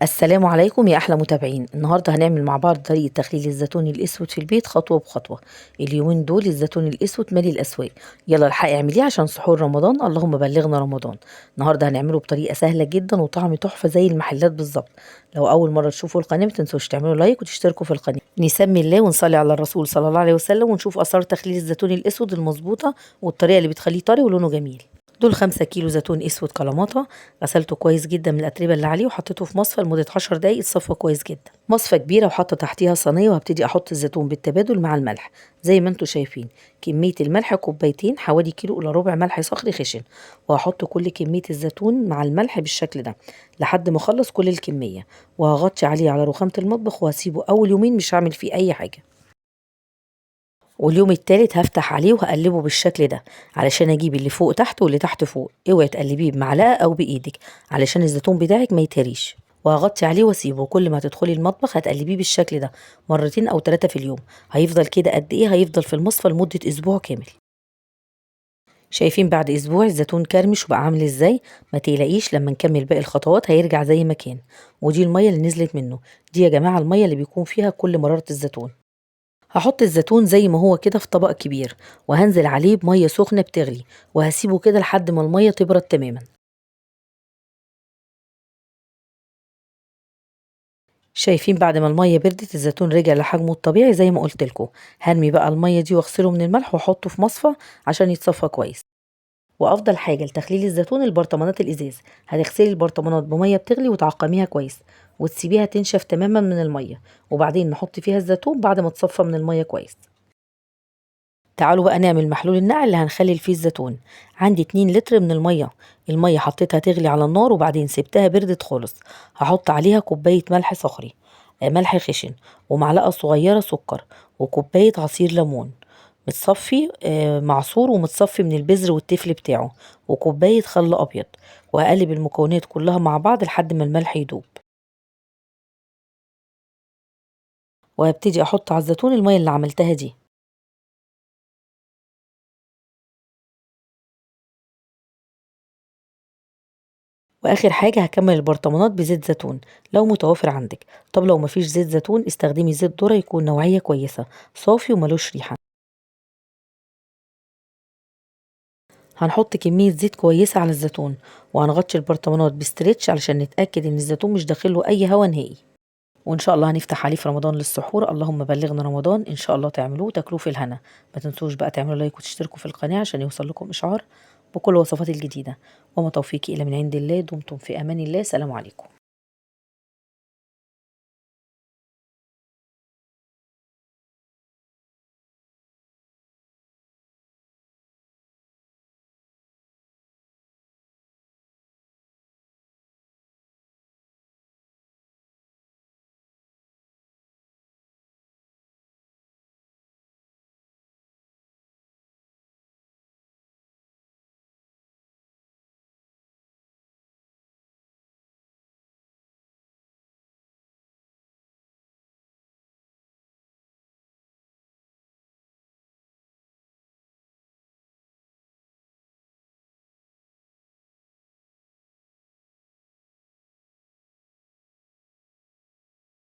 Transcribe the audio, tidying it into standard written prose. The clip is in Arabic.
السلام عليكم يا أحلى متابعين. النهاردة هنعمل مع بعض طريقة تخليل الزيتون الأسود في البيت خطوة بخطوة. اليومين دول الزيتون الأسود مالي الأسواق. يلا الحقي اعمليه عشان سحور رمضان، اللهم بلغنا رمضان. النهاردة هنعمله بطريقة سهلة جدا وطعم تحفة زي المحلات بالظبط. لو أول مرة تشوفوا القناة متنسوش تعملوا لايك وتشتركوا في القناة. نسمي الله ونصلي على الرسول صلى الله عليه وسلم ونشوف آثار تخليل الزيتون الأسود المظبوطة والطريقة اللي بتخليه طري ولونه جميل. دول 5 كيلو زيتون اسود كلاماتا. غسلته كويس جدا من الاتربه اللي عليه وحطيته في مصفى لمده 10 دقايق يتصفى كويس جدا. مصفى كبيره وحاطه تحتيها صينيه وهبتدي احط الزيتون بالتبادل مع الملح زي ما انتم شايفين. كميه الملح كوبايتين، حوالي كيلو الا ربع ملح صخري خشن. وهحط كل كميه الزيتون مع الملح بالشكل ده لحد ما اخلص كل الكميه، وهغطي عليه على رخامه المطبخ وهسيبه اول يومين مش هعمل فيه اي حاجه. واليوم التالت هفتح عليه وهقلبه بالشكل ده علشان اجيب اللي فوق تحت واللي تحت فوق. اوعي تقلبيه بمعلقه او بايدك علشان الزيتون بتاعك ما يتهريش. وهغطي عليه واسيبه. كل ما تدخلي المطبخ هتقلبيه بالشكل ده مرتين او 3 في اليوم. هيفضل كده قد ايه؟ هيفضل في المصفى لمده اسبوع كامل. شايفين بعد اسبوع الزيتون كرمش وبقى عامل ازاي؟ ما تقلقيش، لما نكمل باقي الخطوات هيرجع زي ما كان. ودي الميه اللي نزلت منه. دي يا جماعه الميه اللي بيكون فيها كل مراره الزيتون. هحط الزيتون زي ما هو كده في طبق كبير وهنزل عليه بمية سخنة بتغلي، وهسيبه كده لحد ما المية تبرد تماما. شايفين بعد ما المية بردت الزيتون رجع لحجمه الطبيعي زي ما قلت لكم. هرمي بقى المية دي واغسله من الملح واحطه في مصفى عشان يتصفى كويس. وافضل حاجة لتخليل الزيتون البرطمانات الازاز. هتغسلي البرطمانات بمية بتغلي وتعقميها كويس وتسيبيها تنشف تماما من المية، وبعدين نحط فيها الزيتون بعد ما تصفى من المية كويس. تعالوا بقى نعمل محلول النقع اللي هنخلل فيه الزيتون. عندي 2 لتر من المية. المية حطيتها تغلي على النار وبعدين سبتها بردت خالص. هحط عليها كوباية ملح صخري، ملح خشن، ومعلقة صغيرة سكر، وكوباية عصير ليمون متصفي معصور ومتصفي من البذر والتفل بتاعه، وكوباية خل أبيض. وهقلب المكونات كلها مع بعض لحد ما الملح يدوب. وهبتدي أحط على الزيتون المية اللي عملتها دي. واخر حاجة هكمل البرطمانات بزيت زيتون لو متوفر عندك. طب لو مفيش زيت زيتون استخدمي زيت ذرة يكون نوعية كويسة صافي وملوش ريحة. هنحط كمية زيت كويسة على الزيتون وهنغطي البرطمانات بستريتش علشان نتأكد ان الزيتون مش داخله اي هوا نهائي. وان شاء الله هنفتح عليه في رمضان للسحور، اللهم بلغنا رمضان. ان شاء الله تعملوه وتاكلوه في الهنا. ما تنسوش بقى تعملوا لايك وتشتركوا في القناة عشان يوصل لكم اشعار بكل وصفات الجديدة. وما توفيقي الا من عند الله. دمتم في امان الله. سلام عليكم.